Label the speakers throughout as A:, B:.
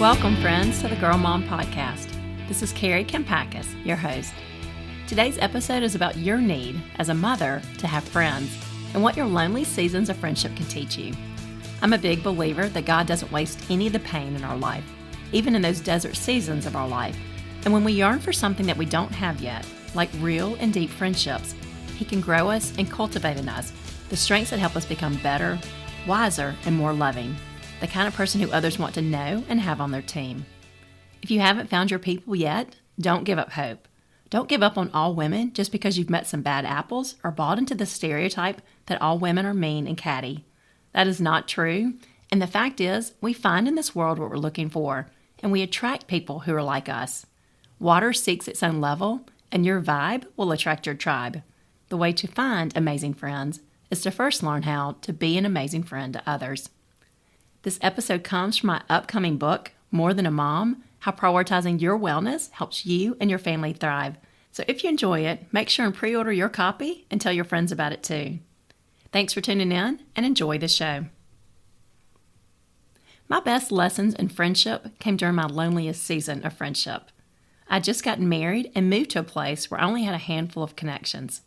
A: Welcome, friends, to the Girl Mom Podcast. This is Kari, your host. Today's episode is about your need as a mother to have friends and what your lonely seasons of friendship can teach you. I'm a big believer that God doesn't waste any of the pain in our life, even in those desert seasons of our life. And when we yearn for something that we don't have yet, like real and deep friendships, He can grow us and cultivate in us the strengths that help us become better, wiser, and more loving, the kind of person who others want to know and have on their team. If you haven't found your people yet, don't give up hope. Don't give up on all women just because you've met some bad apples or bought into the stereotype that all women are mean and catty. That is not true, and the fact is, we find in this world what we're looking for, and we attract people who are like us. Water seeks its own level, and your vibe will attract your tribe. The way to find amazing friends is to first learn how to be an amazing friend to others. This episode comes from my upcoming book, More Than a Mom, How Prioritizing Your Wellness Helps You and Your Family Thrive. So if you enjoy it, make sure and pre-order your copy and tell your friends about it too. Thanks for tuning in and enjoy the show. My best lessons in friendship came during my loneliest season of friendship. I'd just gotten married and moved to a place where I only had a handful of connections.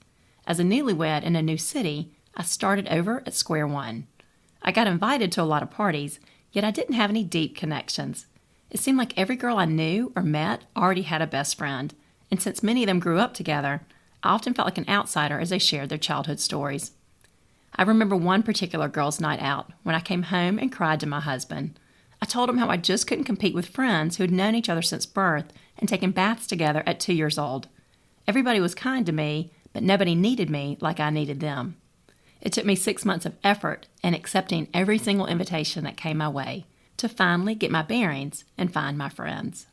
A: As a newlywed in a new city, I started over at square one. I got invited to a lot of parties, yet I didn't have any deep connections. It seemed like every girl I knew or met already had a best friend, and since many of them grew up together, I often felt like an outsider as they shared their childhood stories. I remember one particular girl's night out when I came home and cried to my husband. I told him how I just couldn't compete with friends who had known each other since birth and taken baths together at 2 years old. Everybody was kind to me, but nobody needed me like I needed them. It took me 6 months of effort and accepting every single invitation that came my way to finally get my bearings and find my friends.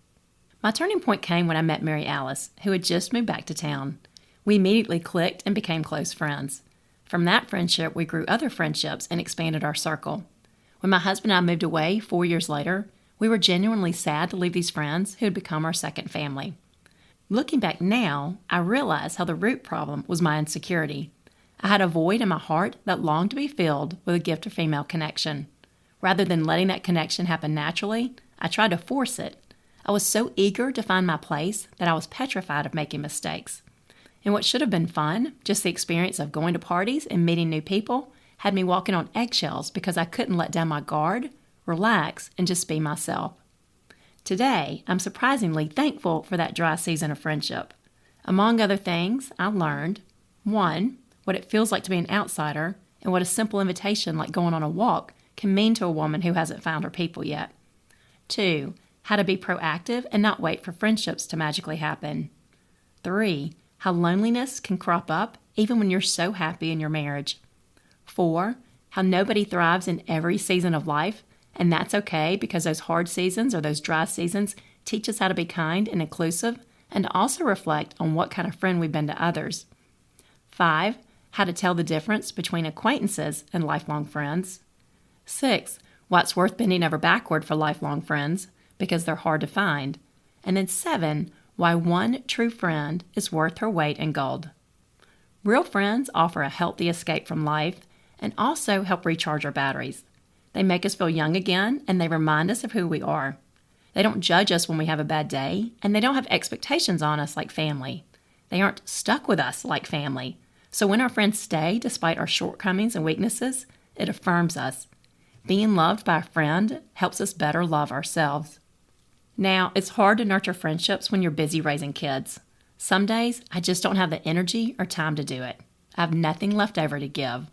A: My turning point came when I met Mary Alice, who had just moved back to town. We immediately clicked and became close friends. From that friendship, we grew other friendships and expanded our circle. When my husband and I moved away 4 years later, we were genuinely sad to leave these friends who had become our second family. Looking back now, I realize how the root problem was my insecurity. I had a void in my heart that longed to be filled with a gift of female connection. Rather than letting that connection happen naturally, I tried to force it. I was so eager to find my place that I was petrified of making mistakes. And what should have been fun, just the experience of going to parties and meeting new people, had me walking on eggshells because I couldn't let down my guard, relax, and just be myself. Today, I'm surprisingly thankful for that dry season of friendship. Among other things, I learned, 1, what it feels like to be an outsider, and what a simple invitation like going on a walk can mean to a woman who hasn't found her people yet. 2, how to be proactive and not wait for friendships to magically happen. 3, how loneliness can crop up even when you're so happy in your marriage. 4, how nobody thrives in every season of life, and that's okay because those hard seasons or those dry seasons teach us how to be kind and inclusive and also reflect on what kind of friend we've been to others. 5, how to tell the difference between acquaintances and lifelong friends. 6, why it's worth bending over backward for lifelong friends because they're hard to find. And then 7, why one true friend is worth her weight in gold. Real friends offer a healthy escape from life and also help recharge our batteries. They make us feel young again, and they remind us of who we are. They don't judge us when we have a bad day, and they don't have expectations on us like family. They aren't stuck with us like family. So when our friends stay despite our shortcomings and weaknesses, it affirms us. Being loved by a friend helps us better love ourselves. Now, it's hard to nurture friendships when you're busy raising kids. Some days, I just don't have the energy or time to do it. I have nothing left over to give.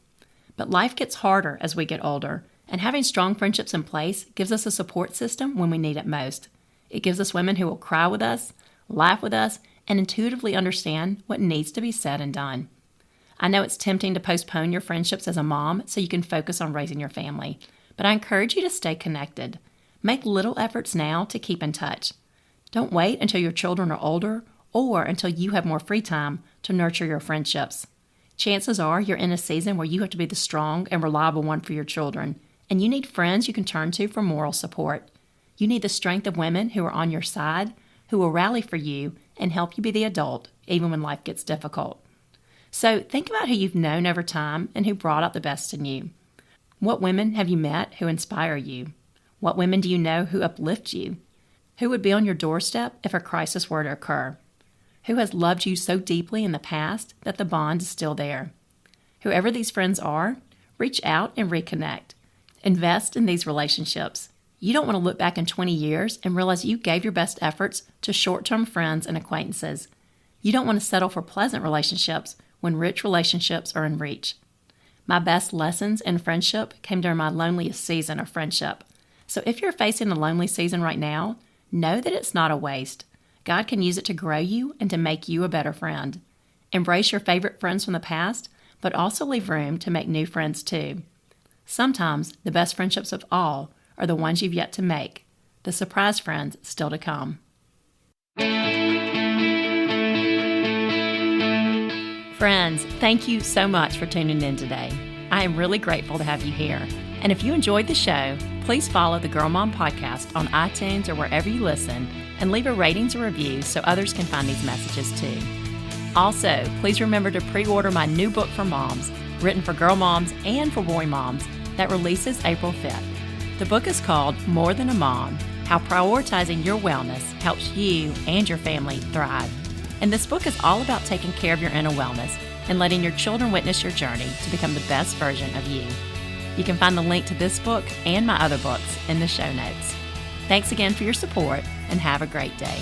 A: But life gets harder as we get older, and having strong friendships in place gives us a support system when we need it most. It gives us women who will cry with us, laugh with us, and intuitively understand what needs to be said and done. I know it's tempting to postpone your friendships as a mom so you can focus on raising your family, but I encourage you to stay connected. Make little efforts now to keep in touch. Don't wait until your children are older or until you have more free time to nurture your friendships. Chances are you're in a season where you have to be the strong and reliable one for your children, and you need friends you can turn to for moral support. You need the strength of women who are on your side, who will rally for you and help you be the adult even when life gets difficult. So think about who you've known over time and who brought out the best in you. What women have you met who inspire you? What women do you know who uplift you? Who would be on your doorstep if a crisis were to occur? Who has loved you so deeply in the past that the bond is still there? Whoever these friends are, reach out and reconnect. Invest in these relationships. You don't want to look back in 20 years and realize you gave your best efforts to short-term friends and acquaintances. You don't want to settle for pleasant relationships when rich relationships are in reach. My best lessons in friendship came during my loneliest season of friendship. So if you're facing a lonely season right now, know that it's not a waste. God can use it to grow you and to make you a better friend. Embrace your favorite friends from the past, but also leave room to make new friends too. Sometimes the best friendships of all are the ones you've yet to make, the surprise friends still to come. Friends, thank you so much for tuning in today. I am really grateful to have you here. And if you enjoyed the show, please follow the Girl Mom Podcast on iTunes or wherever you listen and leave a ratings or review so others can find these messages too. Also, please remember to pre-order my new book for moms, written for girl moms and for boy moms, that releases April 5th. The book is called More Than a Mom: How Prioritizing Your Wellness Helps You and Your Family Thrive. And this book is all about taking care of your inner wellness and letting your children witness your journey to become the best version of you. You can find the link to this book and my other books in the show notes. Thanks again for your support and have a great day.